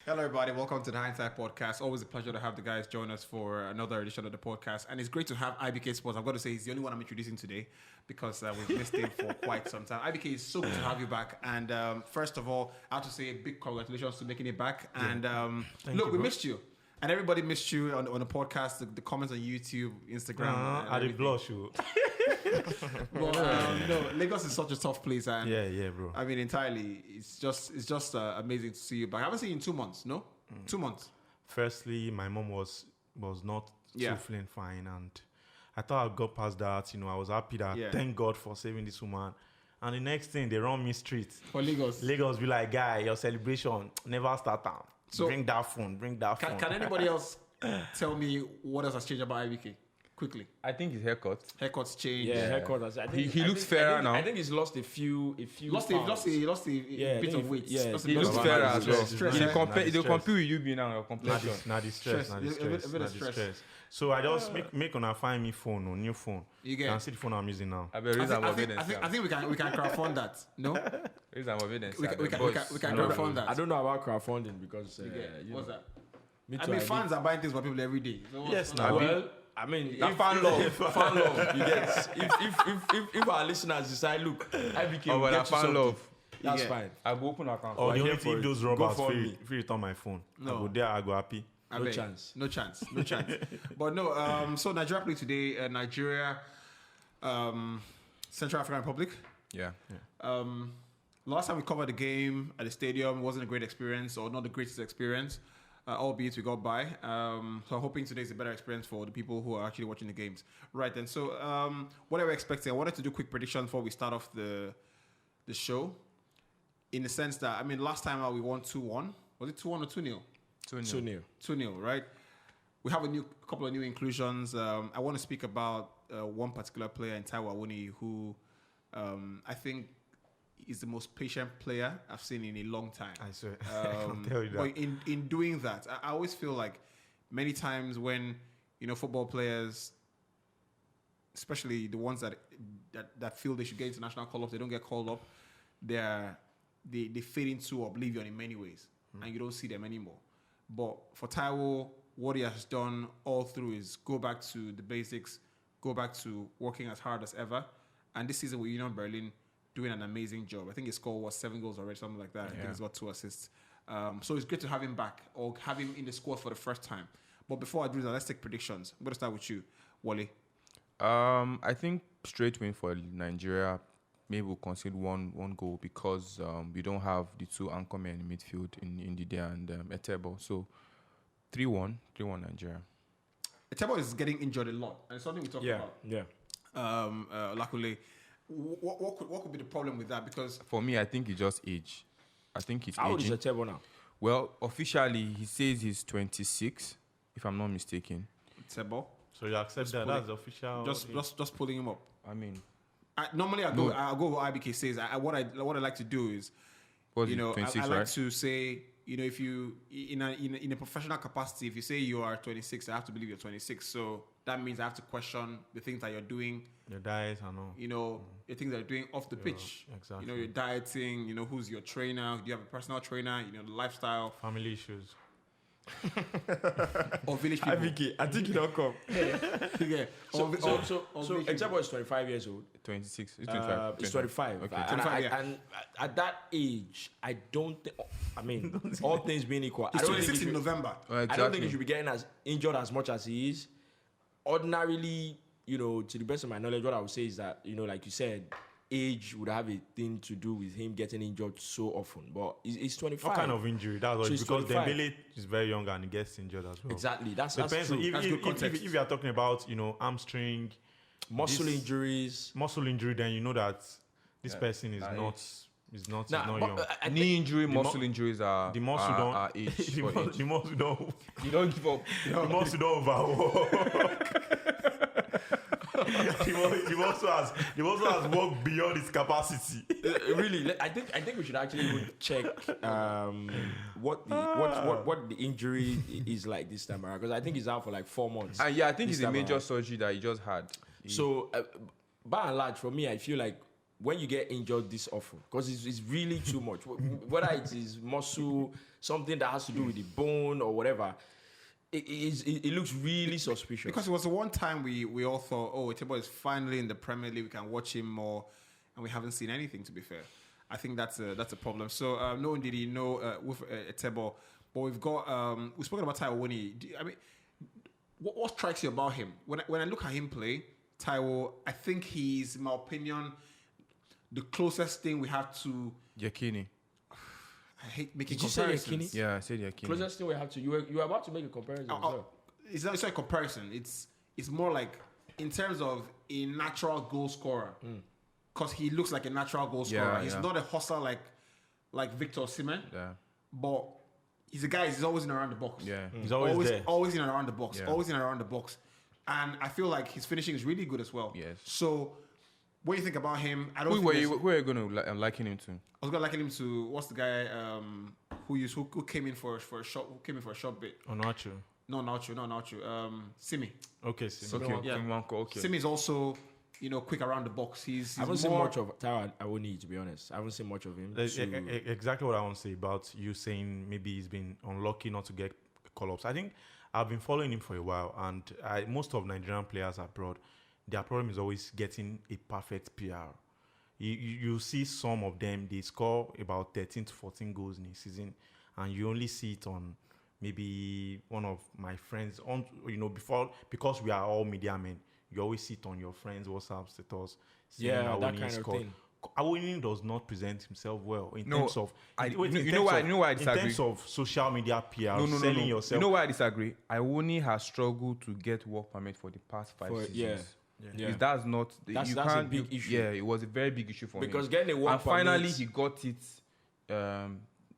Hello, everybody. Welcome to the Hindsight podcast. Always a pleasure to have the guys join us for another edition of the podcast. And it's great to have IBK Sports. I've got to say, he's the only one I'm introducing today because we've missed him for quite some time. IBK, it's so good to have you back. And first of all, I have to say a big congratulations to making it back. Yeah. And look, we missed you. And everybody missed you on the podcast, the comments on YouTube, Instagram. I did blush you. Well, no, Lagos is such a tough place, and yeah, bro. I mean, entirely, it's just amazing to see you back. I haven't seen you in 2 months, no? 2 months. Firstly, my mom was not feeling fine, and I thought I got past that. I was happy that thank God for saving this woman. And the next thing, they run me street for Lagos. Lagos be like, guy, your celebration never start down. So bring that phone. Can anybody else tell me what else has changed about IBK? Quickly. I think his haircut. Haircuts changed. Yeah, haircuts. He looks fairer now. I think he's lost a few. Lost a bit of weight. Yeah, he looks fairer as well. They'll compete with you being now your complexion. Not the stress. A bit of stress. So I just make una find me phone or new phone. You get. Can see the phone I'm using now. I think we can crowdfund that. No. Raise some evidence. We can crowdfund that. I don't know about crowdfunding because what's that? I mean, fans are buying things for people every day. So yes, well. I mean, fan love. You get if our listeners decide, look, IBK will get fan love. That's fine. I go open account. Oh, the only thing if those robbers free return my phone. No. I go there, I go happy. No chance. But no. So Nigeria played today. Nigeria, Central African Republic. Yeah. Last time we covered the game at the stadium, it wasn't a great experience, or not the greatest experience. Albeit we got by. So I'm hoping today's a better experience for the people who are actually watching the games. Right then. So what are we expecting? I wanted to do quick prediction before we start off the show. In the sense that, I mean, last time we won 2-1. Was it 2-1 or 2-0? 2-0. 2-0, right? We have a couple of new inclusions. I want to speak about one particular player in Taiwo Awoniyi who I think is the most patient player I've seen in a long time. I swear. I can tell you that. But in doing that, I always feel like many times when football players, especially the ones that feel they should get international call-ups, they don't get called up. They fade into oblivion in many ways, and you don't see them anymore. But for Taiwo, what he has done all through is go back to the basics, go back to working as hard as ever. And this season with Union Berlin, doing an amazing job. I think he scored 7 goals already, something like that. I think he's got 2 assists. So it's great to have him back or have him in the squad for the first time. But before I do that, let's take predictions. I'm going to start with you, Wally. I think straight win for Nigeria. Maybe we'll concede one goal because we don't have the 2 anchormen in midfield in Didier and Etebo. So 3-1 Nigeria. Etebo is getting injured a lot, and it's something we talked about. Yeah. Luckily. What could be the problem with that? Because for me, I think it's just age. I think he's How old is aging. Etebo now? Well, officially, he says he's 26, if I'm not mistaken. Etebo. So you accept that? That's official. Just pulling him up. I mean, normally I go what IBK says. What I like to do is, I like to say, if you in a professional capacity, if you say you are 26, I have to believe you're 26. So that means I have to question the things that you're doing. Your diet, I know. The things that you're doing off the pitch. Exactly. Your dieting. Who's your trainer? Do you have a personal trainer? The lifestyle. Family issues. Or village people. IBK, I think you don't come. Yeah. So Etebo is 25 years old. 26. It's 25. He's 25. Okay. And at that age, I don't think. I mean, all things being equal, He's 26 in November. Exactly. I don't think he should be getting injured as much as he is. Ordinarily, to the best of my knowledge, what I would say is that, like you said, age would have a thing to do with him getting injured so often. But he's 25. What kind of injury? That's So because 25. Dembele is very young and he gets injured as well. Exactly. That's Depends true. if you are talking about hamstring, Muscle injuries. muscle injury, then you know that this person is not young. Knee injury, muscle injuries are The muscle don't are age. the muscle don't You don't give up. the muscle don't overwork. He also has worked beyond his capacity. Really, I think we should actually check what the injury is like this time around, because I think he's out for like 4 months. I think it's a major surgery that he just had. So, by and large, for me, I feel like when you get injured this often, because it's really too much. Whether it is muscle something that has to do with the bone or whatever, it looks really suspicious. Because it was the one time we all thought, oh, Etebo is finally in the Premier League, we can watch him more, and we haven't seen anything, to be fair. I think that's a problem. So, no Ndidi, no with Etebo, but we've spoken about Taiwo Awoniyi. I mean, what strikes you about him? When I look at him play, Taiwo, I think he's, in my opinion, the closest thing we have to Yakini. I hate making Did you say comparisons. Yakini? Yeah, I said Yakini. Closest thing we have to, you were about to make a comparison as well. It's not a comparison. It's more like in terms of a natural goal scorer, because he looks like a natural goal scorer. Yeah, He's not a hustler like Victor Osimhen, but he's a guy. He's always in and around the box. Yeah, he's always there. Always in and around the box. Yeah. Always in and around the box. And I feel like his finishing is really good as well. Yes. So, what do you think about him? I don't. Who are you going to liken him to? I was gonna liken him to what's the guy who came in for a short bit. Onacho. No, Nacho. Simi. Okay, Simi. Okay. Simi is also, quick around the box. I haven't seen much of Taiwo Awoniyi, to be honest. I haven't seen much of him. Exactly what I want to say about you saying maybe he's been unlucky not to get call-ups. I think I've been following him for a while, and most of Nigerian players abroad, their problem is always getting a perfect PR. You see some of them, they score about 13 to 14 goals in a season, and you only see it on maybe one of my friends before, because we are all media men, you always see it on your friends' WhatsApp status. That kind of thing. Awoniyi does not present himself well in terms of I disagree. In terms of social media PR, selling yourself. You know why I disagree? Awoniyi has struggled to get work permit for the past 5 seasons. Yeah. That's not. That's a big issue. Yeah, it was a very big issue for him. Because getting a work and finally permit, he got it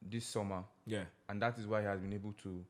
this summer. Yeah. And that is why he has been able to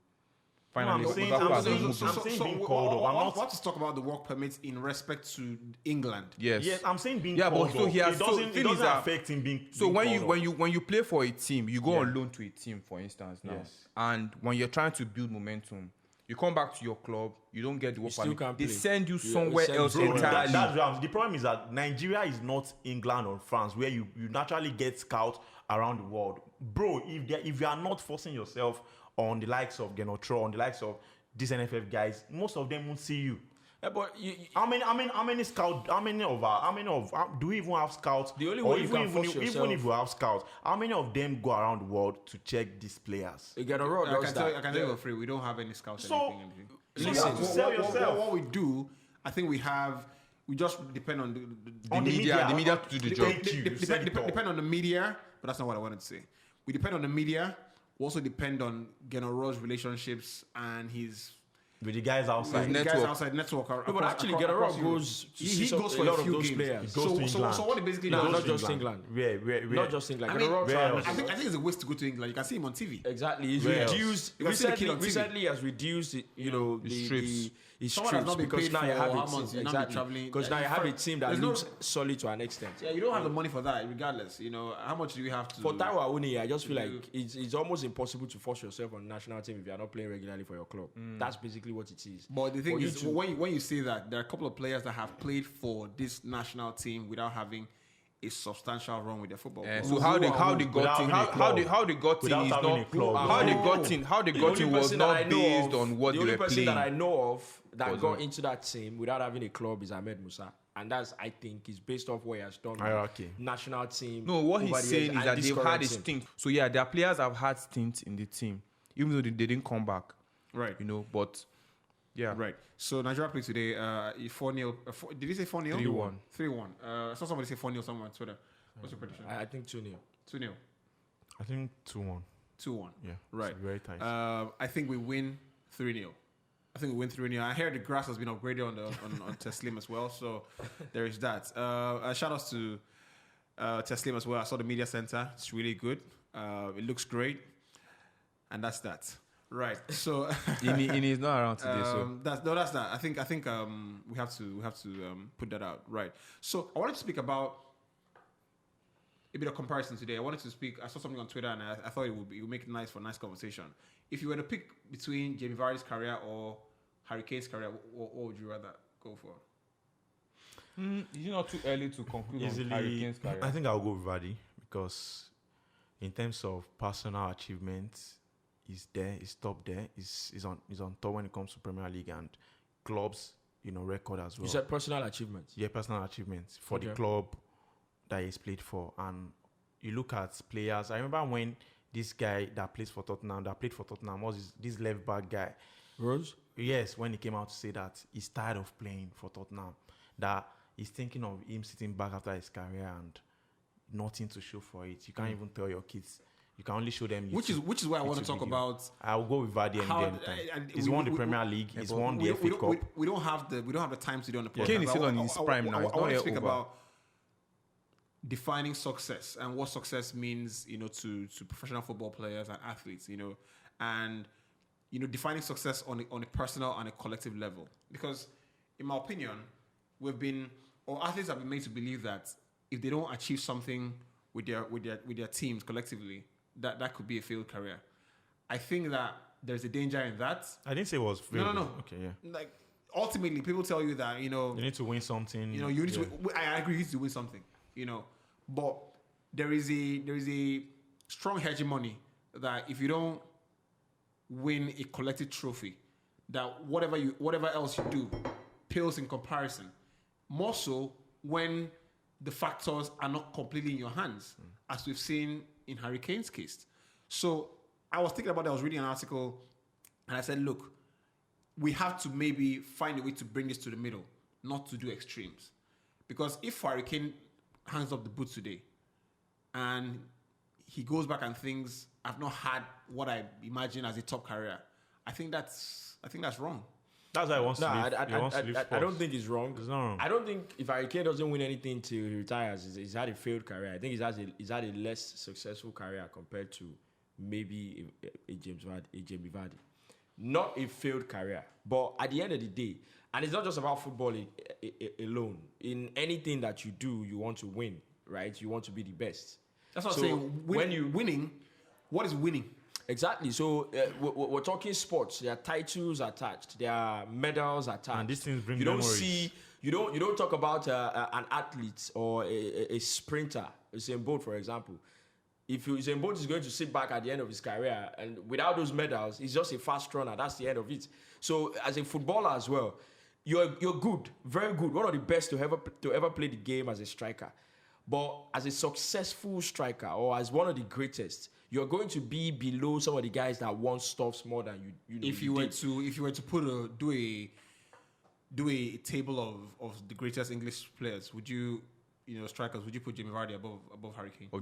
I'm finally. saying being called up. I'm not. I want to talk about the work permits in respect to England. Yes. I'm saying being Yeah, called but so up. he has. It doesn't affect him being. So being when you play for a team, you go on loan to a team, for instance. Now, Yes. and when you're trying to build momentum, you come back to your club, you don't get the work still permit. can't They play. send you Yeah, somewhere they send else you entirely. The problem is that Nigeria is not England or France, where you naturally get scouts around the world, bro. If you are not forcing yourself on the likes of Genotro, on the likes of these NFF guys, most of them won't see you. Yeah, but How many scouts? Do we even have scouts? The only Or way you can force even yourself- if we have scouts, how many of them go around the world to check these players? you get a road. I can tell you for free. We don't have any scouts. So, or anything. you Listen, have to sell yourself. What we do, I think we just depend on The media to do the job. Thank you. You said it all. depend on the media, but that's not what I wanted to say. We depend on the media. We also depend on Genoro's relationships and his With the guys outside. His guys network. outside network. but actually, across Genoro Europe. goes to see He goes for a lot a of few those games. players. He goes to England. So what he basically No, does? not just England. Where? Not just England. I mean, Genoro travels I a think lot. it's a waste to go to England. You can see him on TV. Exactly. He's Where else? reduced. You can see the kid on TV. Recently has reduced, his trips. his Someone has trips not been because paid now you for have how a much team. he's not been Exactly. traveling. Because now you have a team that There's no- looks solid to an extent. Yeah, you don't have the money for that, regardless. How much do you have to? For Taiwo Awoniyi, I just feel like it's almost impossible to force yourself on national team if you are not playing regularly for your club. That's basically what it is. But the thing For you is, to- when you say that, there are a couple of players that have played for this national team without having a substantial run with their football. club. So how they got Without in, having a club. how they got in Without is having a not club. how they got in. How they The got only in was person that I not know based of- on what the they only were person playing. that I know of that Was got not. into that team without having a club is Ahmed Musa, and that's I think is based off what he has done. with Hierarchy. National team. No, what over he's the saying years is and that this they've current had a team. stint. So yeah, their players have had stints in the team, even though they didn't come back. Right. But yeah, Right. So Nigeria played today. 4-0. Did you say 4-0? 3-1. 3-1. I saw somebody say 4-0 somewhere on Twitter. What's your prediction? I think 2-0. 2-0. I think 2-1. 2-1. Yeah. Right. It's very tight. I think we win 3-0. I think we win 3-0. I heard the grass has been upgraded on Teslim as well. So there is that. Shout outs to Teslim as well. I saw the media center. It's really good. It looks great. And that's that. Right. So Ini is not around today. that's that. I think we have to put that out. Right. So I wanted to speak about a bit of comparison today. I saw something on Twitter and I thought it would make it nice for a nice conversation. If you were to pick between Jamie Vardy's career or Harry Kane's career, what would you rather go for? Is it not too early to conclude on Harry Kane's career? I think I'll go with Vardy because in terms of personal achievements, is there, is top there, is on top when it comes to Premier League and clubs, record as well. You said personal achievements. Yeah, personal achievements for the Okay. club that he's played for. And you look at players. I remember when this guy that played for Tottenham was this left back guy. Rose? Yes, when he came out to say that he's tired of playing for Tottenham, that he's thinking of him sitting back after his career and nothing to show for it. You can't even tell your kids. You can only show them YouTube, Which is why I want to YouTube talk video. about. I'll go with Vardy How- any time. and He's we- won the we- Premier League. He's but won the FA Cup. We don't have the time to do on the podcast. Kane is but still I- on his I- prime now. I It's not want to yet speak over. about defining success and what success means, to professional football players and athletes, and defining success on a personal and a collective level. Because, in my opinion, athletes have been made to believe that if they don't achieve something with their teams collectively, that could be a failed career. I think that there's a danger in that. I didn't say it was failed. No. Okay, yeah. Like, ultimately, people tell you that, You need to win something. you need to. I agree, you need to win something. But there is a strong hegemony that if you don't win a collective trophy, that whatever else you do pales in comparison. More so when the factors are not completely in your hands, as we've seen in Harry Kane's case. So I was thinking about that. I was reading an article, and I said, look, we have to maybe find a way to bring this to the middle, not to do extremes. Because if Harry Kane hangs up the boots today and he goes back and thinks, I've not had what I imagine as a top career, I think that's wrong. That's why he wants No, to leave. He wants to leave I sports. don't think it's wrong. It's not wrong. I don't think if Harry Kane doesn't win anything till he retires, he's had a failed career. I think he's had a less successful career compared to maybe a Jamie Vardy. Not a failed career, but at the end of the day, and it's not just about football alone. In anything that you do, you want to win, right? You want to be the best. That's what So I'm saying. Winning, what is winning? Exactly. So we're talking sports. There are titles attached. There are medals attached. And these things bring you don't memories. see. You don't talk about an athlete or a sprinter. Usain Bolt, for example. If Usain Bolt is going to sit back at the end of his career and without those medals, he's just a fast runner. That's the end of it. So as a footballer as well, you're good, very good, one of the best to ever play the game as a striker. But as a successful striker or as one of the greatest, you're going to be below some of the guys that won stuffs more than you. If you were to do a table of the greatest English players, would you strikers, would you put Jamie Vardy above Harry Kane? Oh,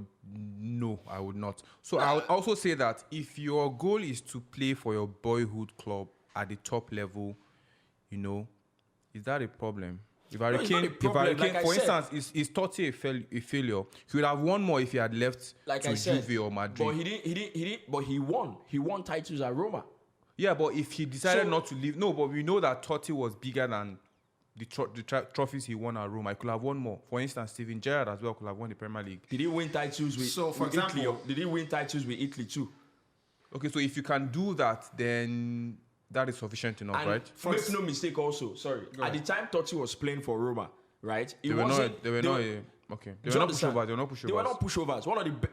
no, I would not. So I would also say that if your goal is to play for your boyhood club at the top level, is that a problem? If Harry it's not a Kane, problem. Like I for said- instance, is Totti a failure? He would have won more if he had left Like to I said, Juve or Madrid. but he didn't. But he won. He won titles at Roma. Yeah, but if he decided So- not to leave, no, but we know that Totti was bigger than the trophies he won at Roma. I could have won more. For instance, Steven Gerrard as well could have won the Premier League. Did he win titles with? So, for with Italy? example- Did he win titles with Italy too? Okay, so if you can do that, then that is sufficient enough, And right? make no mistake. Also, sorry. At the time Totti was playing for Roma, right? They were not pushovers. They were not pushovers.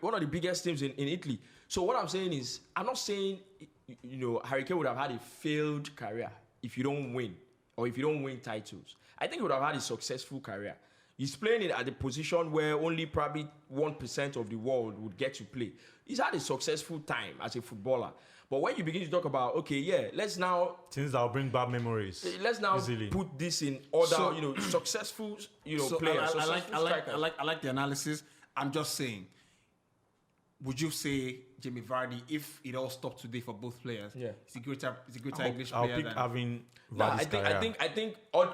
One of the biggest teams in Italy. So what I'm saying is, I'm not saying Harry Kane would have had a failed career if you don't win or if you don't win titles. I think he would have had a successful career. He's playing it at the position where only probably 1% of the world would get to play. He's had a successful time as a footballer. But when you begin to talk about, okay, yeah, let's now Things that will bring bad memories. let's now easily. put this in order. So- Successful, So players. I successful strikers. like the analysis. I'm just saying, would you say Jamie Vardy, if it all stopped today for both players, Yeah. is a greater English I'll player pick than having Nah, Vardy's career. I think,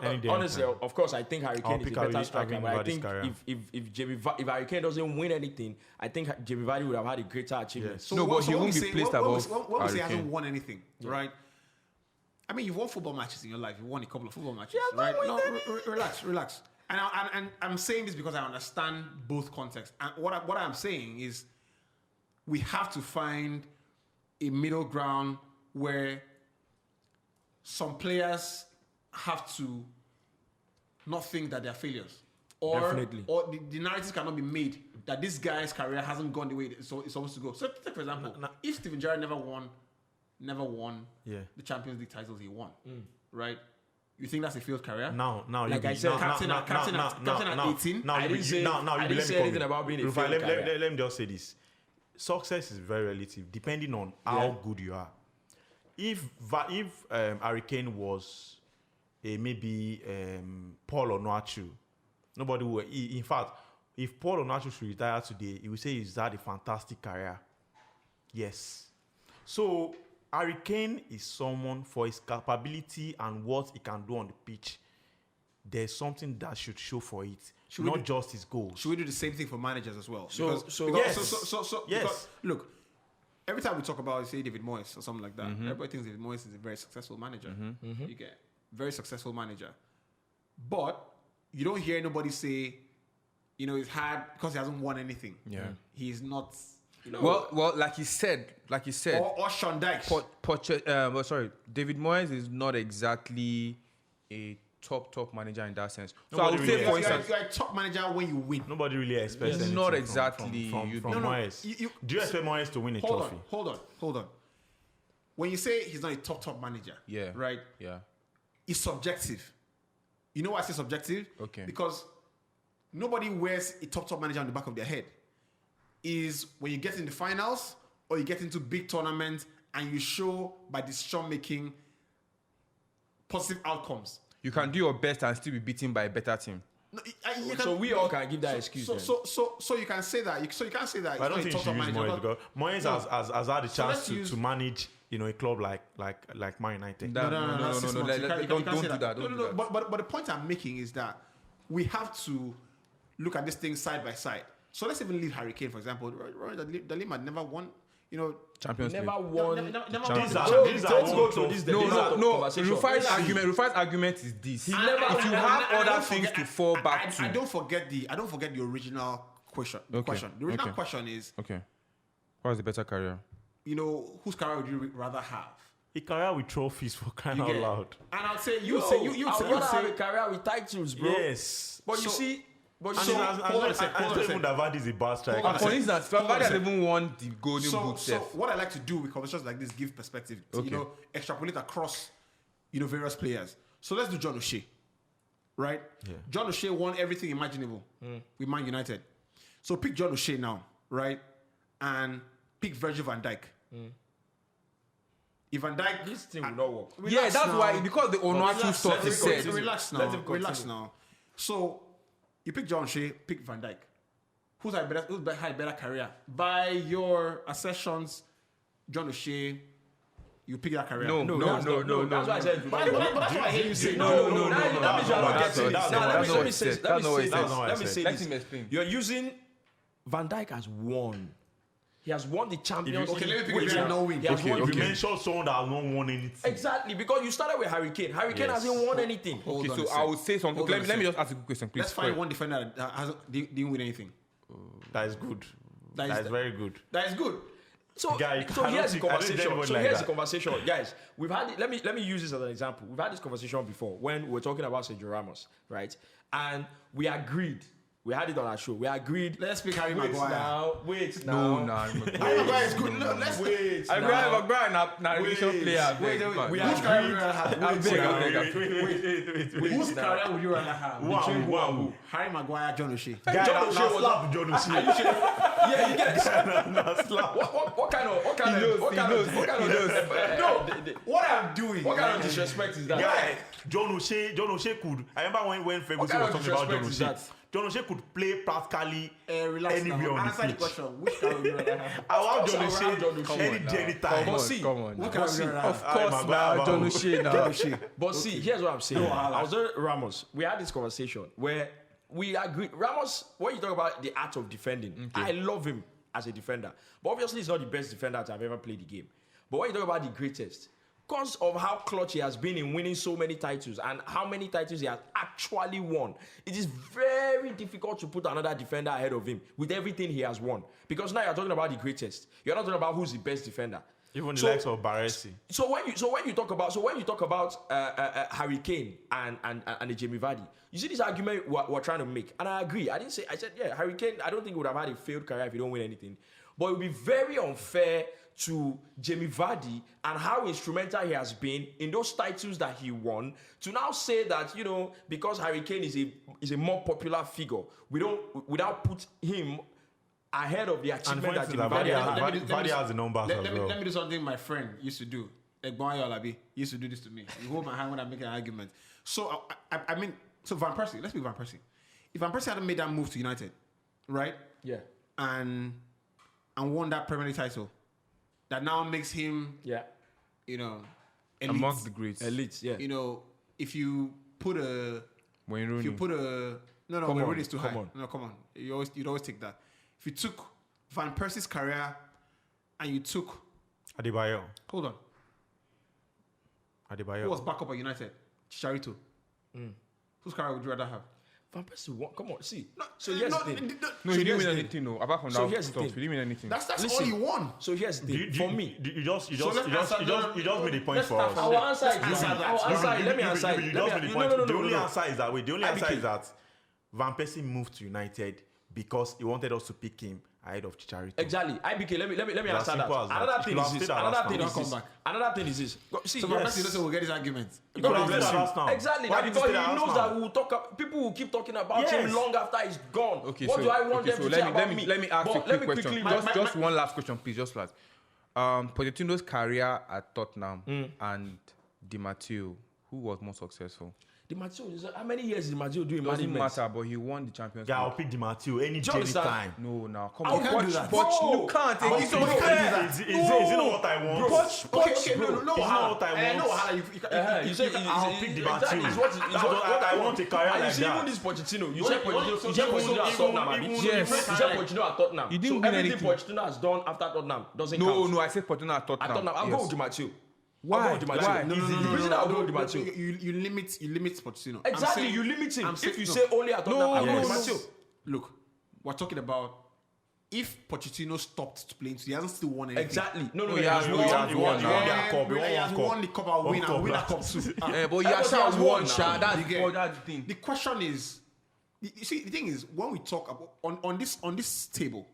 Any day, honestly, anytime. of course, I think Harry Kane is a pick better Harry- striker. having But I Vardy's think career. if Harry Kane doesn't win anything, I think Jamie Vardy would have had a greater achievement. Yes. So No, but he when won't we be say- placed when we- above when we Harry say he hasn't Kane. won anything, right? I mean, you've won football matches in your life. You've won a couple of football matches, Yeah, right? but No, relax. And I'm saying this because I understand both contexts. And what I'm saying is, we have to find a middle ground where some players have to not think that they're failures. Or, Definitely. or the narrative cannot be made that this guy's career hasn't gone the way it's supposed to go. So, take for example, if Steven Gerrard never won never won the Champions League titles he won. Right? You think that's a failed career? Now, Like I said, captain at 18. Now, I didn't say anything about being a failed career. Let me just say this. Success is very relative, depending on how good you are. If Harry Kane was maybe Paul Onuachu, nobody would. In fact, if Paul Onuachu should retire today, he would say he's had a fantastic career. Yes. So Harry Kane is someone for his capability and what he can do on the pitch. There's something that should show for it, not just his goals. Should we do the same thing for managers as well? Yes. Look, every time we talk about, say, David Moyes or something like that, everybody thinks David Moyes is a very successful manager. You get very successful manager, but you don't hear nobody say, it's hard because he hasn't won anything. Yeah, he's not. Well, like you said, or Sean Dyche. David Moyes is not exactly a top manager in that sense. So Nobody I would say, really for instance, you're a top manager when you win. Nobody really expects anything not exactly from Moyes. Do you expect Moyes to win a trophy? Hold on. When you say he's not a top manager, right? Yeah, it's subjective. You know why I say subjective? Okay. Because nobody wears a top manager on the back of their head. Is when you get in the finals or you get into big tournaments and you show by decision making positive outcomes. you can do your best and still be beaten by a better team. No, So we all can give that excuse. So you can say that. So you can't say that. I don't think you top should use manager. Moyes because Moyes has had the chance let's to manage a club like Man United. No, don't do say that. No. But the point I'm making is that we have to look at this thing side by side. So let's even leave Harry Kane, for example. The Lima never won, Champions League. Never won. Rufai's argument is this. If you have other things to fall back to. I don't forget the original question. The original question is, what is the better career? whose career would you rather have? A career with trophies for crying out loud. And I'll say I would rather have a career with titles, bro. Yes. But you see. But I don't even that Vardy is a bad striker. For instance, Vardy has even won the Golden Boot. So what I like to do with conversations like this, give perspective, to, extrapolate across, various players. So let's do John O'Shea, right? Yeah. John O'Shea won everything imaginable with Man United. So pick John O'Shea now, right? And pick Virgil van Dijk. If Van Dijk... This thing will not work. That's why, because the Onuachu stuff is said. Relax now. So... You pick John Shea, pick Van Dijk. Who's had a better career? By your assertions, John O'Shea, you pick that career. No. That's why I said. But that's what I hear you say. No. Let me say this. Let him explain. You're using Van Dijk as one. He has won the Champions League. Okay, let me pick a no win. If you mention someone that has not won anything. Exactly, because you started with Harry Kane. Harry Kane hasn't won anything. Okay, so I would say something. Let me just ask a quick question, please. Let's find one defender that didn't win anything. That is good. That is very good. That is good. So here's the conversation. Guys, we've had it. Let me use this as an example. We've had this conversation before when we were talking about Sergio Ramos, right? And we agreed. We had it on our show. We agreed. Let's pick Harry Maguire. Wait now. Harry Maguire is good. No, let's wait. Maguire now player. We agreed. Whose career would you rather have? Wow. Harry Maguire, John O'Shea. John O'Shea. Yeah, you get what kind of what I'm doing. What kind of disrespect is that? Yeah, John O'Shea could. I remember when Ferguson was talking about John O'Shea. John O'Shea could play practically anywhere on the pitch. Answer the question. Which career would you rather have? I want John O'Shea any time. Come on. What career would you rather have? Of course, now John O'Shea now. But see, here's what I'm saying. I was there, Ramos. We had this conversation where we agreed. Ramos, when you talk about the art of defending, I love him as a defender. But obviously, he's not the best defender that I've ever played the game. But when you talk about the greatest, because of how clutch he has been in winning so many titles and how many titles he has actually won, it is very difficult to put another defender ahead of him with everything he has won. Because now you're talking about the greatest. You're not talking about who's the best defender. Even the likes of Baresi. So when you talk about Harry Kane and Jamie Vardy, you see this argument we're trying to make, and I agree. I said Harry Kane. I don't think he would have had a failed career if he don't win anything. But it would be very unfair to Jamie Vardy and how instrumental he has been in those titles that he won, to now say that, you know, because Harry Kane is a more popular figure, we don't put him ahead of the achievement that Jamie Vardy has. Vardy has the numbers as well. Let me do something my friend used to do. Egbon Olabi used to do this to me. You hold my hand when I make an argument. So, I mean, so Van Persie, let's be Van Persie. If Van Persie hadn't made that move to United, right? Yeah. And won that Premier League title, that now makes him, you know, elite. Amongst the greats. Elite, yeah. You know, if you put a... Wayne Rooney. If you put a... No, Come Wayne on, Rooney is too come high. on. No, come on. You'd always take that. If you took Van Persie's career and you took... Adebayo. Hold on. Adebayo. Who was backup at United? Chicharito. Whose career would you rather have? Van Persie, come on, see. No, So here's the thing. No, So he didn't here's win the anything, no. Apart from So that here's the stuff, he thing. didn't win anything. That's Listen. all you won. So here's the thing. For me, You just So let's answer- made a point let's for start us. from I will answer it. Let's answer that. I will answer it. Let me answer it. You Let just me- made the no, point. no, The no, only no. answer is that way. The only answer IBK. is that Van Persie moved to United because he wanted us to pick him ahead of Chicharito. Exactly. IBK, let me That's answer that. simple as that. Another If thing you is have this. stayed at Another Arsenal, thing don't is come this. back. Another thing is this. See, So Van yes. Persie doesn't will get this argument. You could have bless stayed at you. Arsenal. Exactly. Why Now, did you because stay he at knows Arsenal? that we will talk. People will keep talking about Yes. him long after he's gone. Okay, what so, do I want okay, them so to let say me, about let me, me? let me ask But you a let quick me question. quickly- Just one last question, please. Just last. Pochettino's career at Tottenham and Di Matteo, who was more successful? Di Matteo, how many years did Di Matteo do in Doesn't management? matter, but he won the Champions Yeah, I'll League. pick Di Matteo any understand? time. No, now come How on. can you do that? Poch, Bro, you can't. how It's can you do unfair. that? Is it not what I want? Okay, no, It's not what I No, want. Wahala, You say I'll pick Di Matteo. Exactly. It's what That's what I want a career And you like see, even that. this Pochettino, you What- said what- Pochettino at Tottenham, abi? even- Yes. You said Pochettino at Tottenham. He didn't So win everything anything. Pochettino has done after Tottenham doesn't No, count. no, I said Pochettino at At Tottenham. Tottenham, I'll Yes. go with Di Matteo. Why? I'll go with Di Matteo. Why? The reason I'll go with Di Matteo. You limit Pochettino. Exactly, you limit him. I'm saying- If you no. say only at Tottenham, I'll go with Di Yes. Matteo. Look, we're talking about if Pochettino stopped playing, so he hasn't still won anything. Exactly. No, he has He won. won He won their now. cup. He He has won won the cup. I'll win. I'll win a cup too. But he Everybody actually has has won won, now. Sha. You That's get- the thing. The question is, you see, the thing is, when we talk about on this table,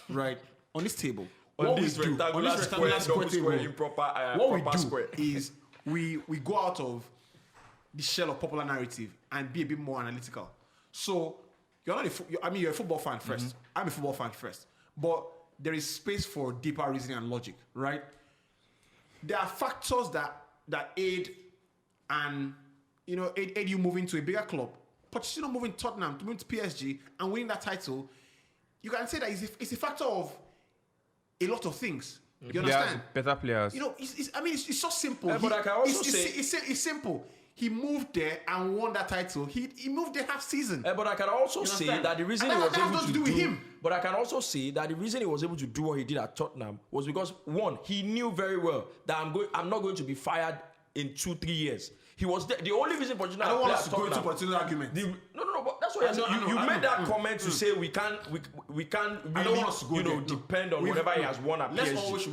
right? On this table, what we do on this rectangular square table, what we do is we go out of the shell of popular narrative and be a bit more analytical. So you're not you're a football fan 1st I'm a football fan first, but there is space for deeper reasoning and logic, right? There are factors that aid and aid you moving to a bigger club. Pochettino moving Tottenham to move to PSG and winning that title, you can say that it's a factor of a lot of things. You understand? Better players. It's so simple. But I can also it's simple. He moved there and won that title. He moved there half season. But I can also You say understand? that the reason And he that was has able nothing to to do with him. But I can also say that the reason he was able to do what he did at Tottenham was because one, he knew very well that I'm not going to be fired in 2-3 years. He was there. The only reason Pochettino I don't want us played to go at into Tottenham. Pochettino's argument. No. But that's what you made that comment to say we can't really I don't want us to go there. No. depend on We've- whatever he has won at Let's PSG. always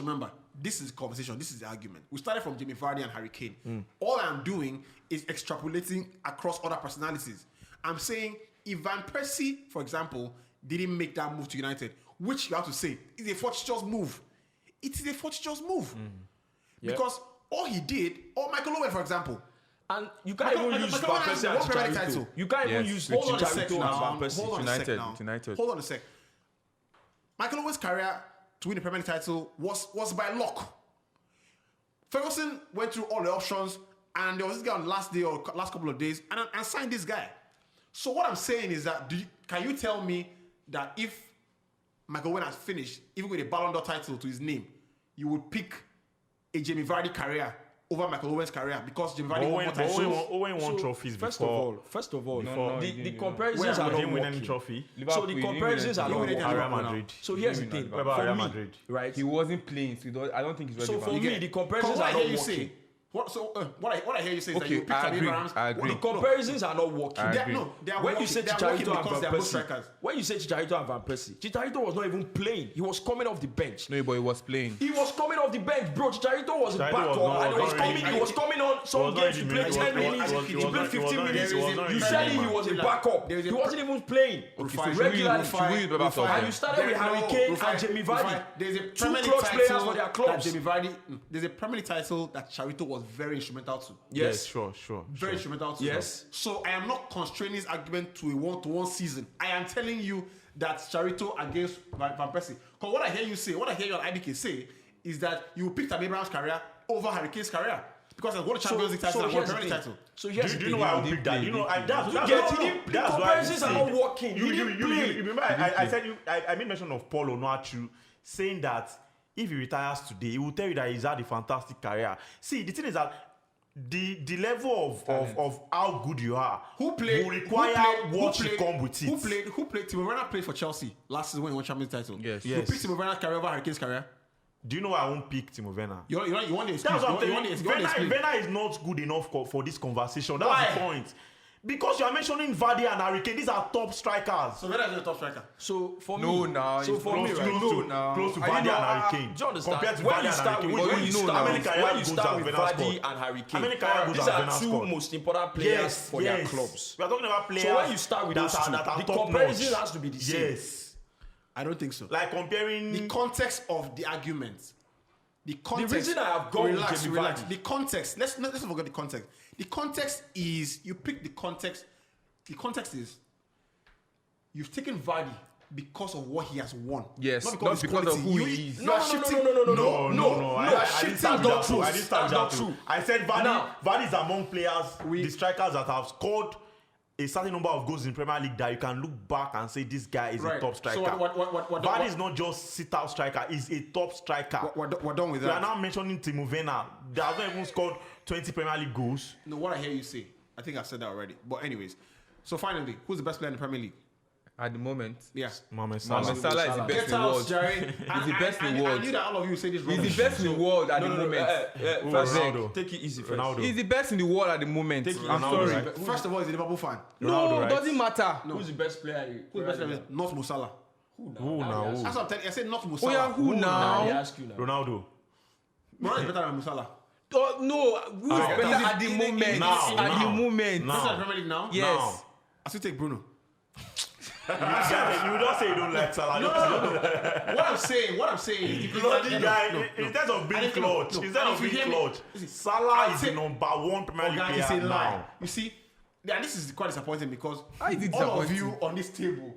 remember. This is conversation. This is the argument. We started from Jamie Vardy and Harry Kane. All I'm doing is extrapolating across other personalities. I'm saying if Van Persie, for example, didn't make that move to United, which you have to say is a fortuitous move. It is a fortuitous move because all he did, or Michael Owen, for example. And you can't even use Van Persie and Chicharito. You can't even use Hold on a sec Chicharito and now. Van Persie. Hold on a sec now. United. Hold on a sec. Michael Owen's career to win the Premier League title was by luck. Ferguson went through all the options, and there was this guy on the last day or last couple of days, and signed this guy. So what I'm saying is that can you tell me that if Michael Owen has finished, even with a Ballon d'Or title to his name, you would pick a Jamie Vardy career over Michael Owen's career because Jamie Vardy won more titles? Owen won trophies First before. of all, No, the he comparisons He are didn't not win any working. trophy. So the comparisons are not Liverpool. working. Real Madrid. So here's the He thing. What about For Real me, Madrid? right? He wasn't playing, so I don't think he's So relevant. for me, the comparisons Come on, are I hear not you working. say, What I hear you say is that Okay, you pick I Tammy agree. Abrahams. I agree. The comparisons are not working. I They are, agree. no, they are When working, you say they are working Chicharito because and they Van are both Persie, strikers. when you say Chicharito and Van Persie, Chicharito was not even playing. He was coming off the bench. No, but he was playing. He was coming off the bench, bro. Chicharito was Chicharito back was up not- and he was not really- coming. He was coming on some was not games to really- play he was- 10 he was- minutes. he was- He he was played not- he was 15 not- minutes. he was not You really said playing, he was a man. backup. There is a- He wasn't even playing. Rufai, Regularly. should we about Rufai, that? And you started with Harry Kane and Jamie Vardy. There's a Two Premier League clutch players title for their that clubs. Jamie Vardy. There's a Premier League title that Chicharito was very instrumental to. Yes. Sure. Very instrumental to. Yes. So I am not constraining his argument to a one-to-one season. I am telling you that Chicharito against Van Persie. Because what I hear you say, what I hear you on IBK say, is that you picked Tammy Abraham's career over Harry Kane's career. Because I won a Champions League title and won a Premier League title. So here's Do the you know thing. why I would pick that? You know, that's get that's it? The that's why I comparisons are say- not working. He didn't play. You remember I said I made mention of Paul Onuachu saying that if he retires today, he will tell you that he's had a fantastic career. See, the thing is that the level of how good you are will require what should come with it. Who played? Timo Werner played for Chelsea last season when he won Champions League title. Yes. You picked Timo Werner's career over Harry Kane's career. Do you know why I won't pick Timo Werner? You want the excuse. That's what I'm You want the telling you. excuse. Werner is not good enough for this conversation. That's Why? the point. Because you are mentioning Vardy and Harry Kane. These are top strikers. So Werner is the top striker. So for No, me, now so he's for me, close right? to- Close to now. Vardy And and you know, Harry Kane. do you understand? Compared to When Vardy you and start Harry Kane. with- Which when one you you know start how with- many career when you goals start has with Werner Vardy scored? and Harry Kane, How many career goals these has are Werner two scored? most important players for their clubs. We are talking about players. So when you start with those two, that are the top comparison notch. has to be the same. Yes. I don't think so. Like comparing The context of the argument. The context. reason I have gone with relax, Jamie relax. Vardy. The context. Let's not forget the context. The context is you pick the context. The context is you've taken Vardy because of what he has won. Yes, not not his because of quality. who You- he is. you are shifting- No. I didn't shifting start the with that. truth. I didn't start with That's that. not too. true. I said Vardy. Now- Vardy is among players, We- the strikers that have scored a certain number of goals in Premier League that you can look back and say this guy is a Right. top striker. So what Vardy is not just sit-out striker; he's a top striker. we're done with We are that. now mentioning Timo Werner. They have not even scored 20 Premier League goals. No, what I hear you say, I think I said that already. But anyways, so finally, who's the best player in the Premier League? At the moment, Yeah. Mohamed Mohamed Salah is the best Get in the out, world. Jerry. He's the best in the I world. knew that all of you say this wrong. He's the best in the world at the No, moment. First, Ronaldo. take it easy first. Ronaldo. He's the best in the world at the moment. Take it I'm Ronaldo, sorry. right? First of all, he's a Liverpool fan. No, Ronaldo, right? doesn't matter. Who's the best player? Who's the best player? Not Mo Salah. Who now? That's what I'm telling you. I said not Mo Oh Salah. yeah, who They now? ask you now. Ronaldo. Ronaldo is better than Mo Salah. Oh, no, who's better at the moment? Now, At the now, moment. now. Better than Premier League now? Yes. I still take Bruno. You don't say you don't like Salah. What I'm saying, if you Bloody guy, no. in terms of being I think- clutch, no. instead And of if you being hear me- clutch, listen, Salah I'd is say- the number one Premier League Guy, it's a player lie. now. You see, and this is quite disappointing because How is it all of disappointing? you on this table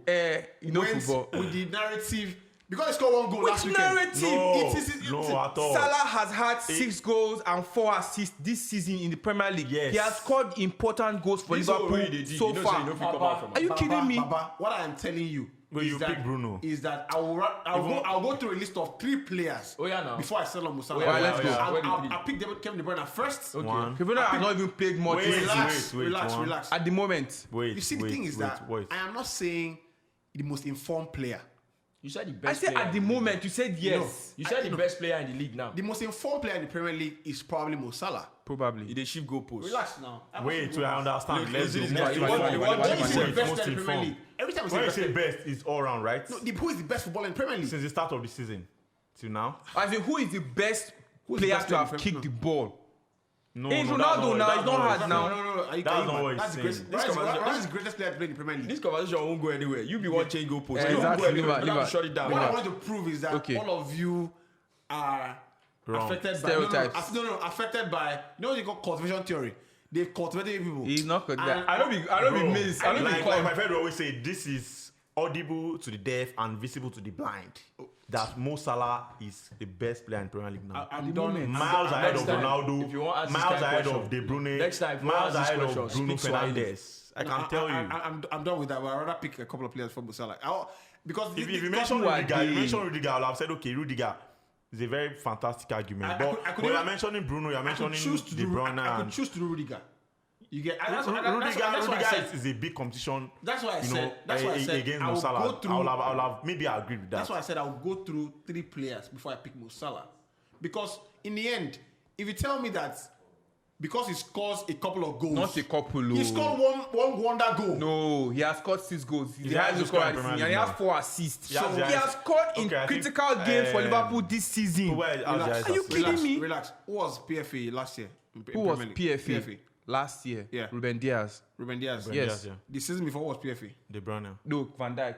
You know went football. with the narrative because they scored one goal last Which weekend. narrative? No, at all. Salah has had 6 goals and 4 assists this season in the Premier League. Yes. He has scored important goals for This one Liverpool already did. so You know, far. so you know if you come out from Are you kidding me? Baba, what I am telling you Well, is you that, pick Bruno. is that I'll go through a list of 3 players Oh, yeah, now. before I settle on Musa. Oh, yeah, let's go. Where the three? I'll pick Kevin De Bruyne first. Okay. One. Kevin has not even played much Wait, this season. wait, one. Relax. At the moment. Wait, You see, the thing is that wait. I am not saying the most informed player. You said the I best said player. at the moment, you said yes. You said the best player in the league now. The most informed player in the Premier League is probably Mo Salah. Probably. They shift goalposts. Relax now. Wait, I understand. Let's do Let's let's do do it. one. When When you say Wait, best most player in the Premier informed. League, every time we say When you best say player, best, it's all round, right? no, who is the best footballer in the Premier League? Since the start of the season till now. As in, who is the best Who's the player best to player have in kicked no. the ball? No, It's no, Ronaldo now, that's it's not hard what- now. No. Are you That's kidding not me? what he's That's the saying. greatest. This Ronaldo is the greatest player to play in the Premier League. This conversation won't go anywhere. You be one chain goalpost. Yeah, You won't exactly. go anywhere. Leave You have her. to shut it down. What I Yeah. want to prove is that Okay. all of you are Wrong. affected by Stereotypes. affected by you know what they call cultivation theory. They've cultivated people. He's not good. And- I don't be missed. I don't be like called. my friend will always say, this is audible to the deaf and visible to the blind. That Mo Salah is the best player in Premier League now. I'm the done. moment. Miles ahead Next of time, Ronaldo, if you want to ask this miles kind of ahead question, of De Bruyne, next time, if you want miles to ask this ahead of question, Bruno speak Swahili. Fernandes. I can tell you. I'm done with that. But I'd rather pick a couple of players for Salah. Because If this- you mention who are Rudiger, they? I'll have said, okay, Rudiger is a very fantastic argument. I But could when you're even- mentioning Bruno, you're I could mentioning choose to De do. Bruyne I could and choose to do Rudiger. You get that's what Rudiger I said. is a big competition. That's why I you said. know, That's why I said. against I Mo will Salah. go through. I'll have maybe I agree with that. That's why I said I'll go through 3 players before I pick Mo Salah. Because in the end, if you tell me that because he scores a couple of goals. Not a couple. He scored one wonder goal. No, he has scored 6 goals. He's He's the highest highest scorer scorer in this Premier season, and he League has 4 assists. He has So the he has highest- scored in Okay, I think, critical games for Liverpool this season. Where Relax. Are you kidding me? Relax. Who was PFA last year? Who was PFA? Last year? Yeah. Ruben Diaz. Ruben Diaz. Yes. The season before was PFA. De Bruyne. No, Van Dijk.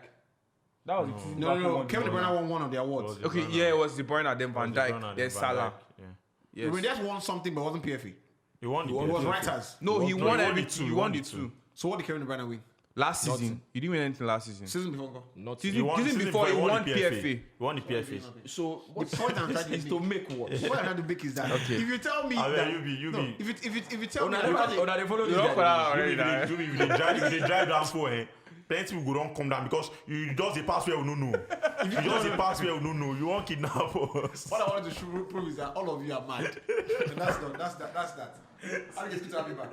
That was the season No. Liverpool won Kevin De the Bruyne won one of the awards. De Okay, Bruyne. yeah, it was De Bruyne, then Van De Bruyne, Dijk, then Van Salah. Dijk, yeah. Yes. Ruben Diaz won something, but it wasn't PFA. He won the It was PFA. writers. No, he No, won he won every the two. two. He won the 2. So what did Kevin De Bruyne win? Last season, he didn't win anything last season. Season before. Not He Season, won- season before, he won PFA. He won the PFA. so. The point I'm trying to is make to make what? What I'm trying to make is that Okay. if you tell me I mean, that you no, be. if you tell me Una that they follow You this don't guy. follow that You already, nah. if they drive down for plenty people go don't come down because you just the pass where we no know. If you just the pass where we no know, you won't kidnap us. what I wanted to prove is that all of you are mad. And that's done. That's that. I'll get to have you back.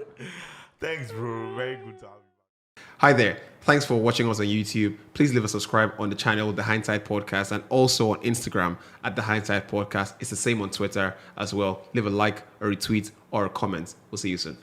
Thanks, bro. Very good to have you. Hi there. Thanks for watching us on YouTube. Please leave a subscribe on the channel, The Hindsight Podcast, and also on Instagram at The Hindsight Podcast. It's the same on Twitter as well. Leave a like, a retweet, or a comment. We'll see you soon.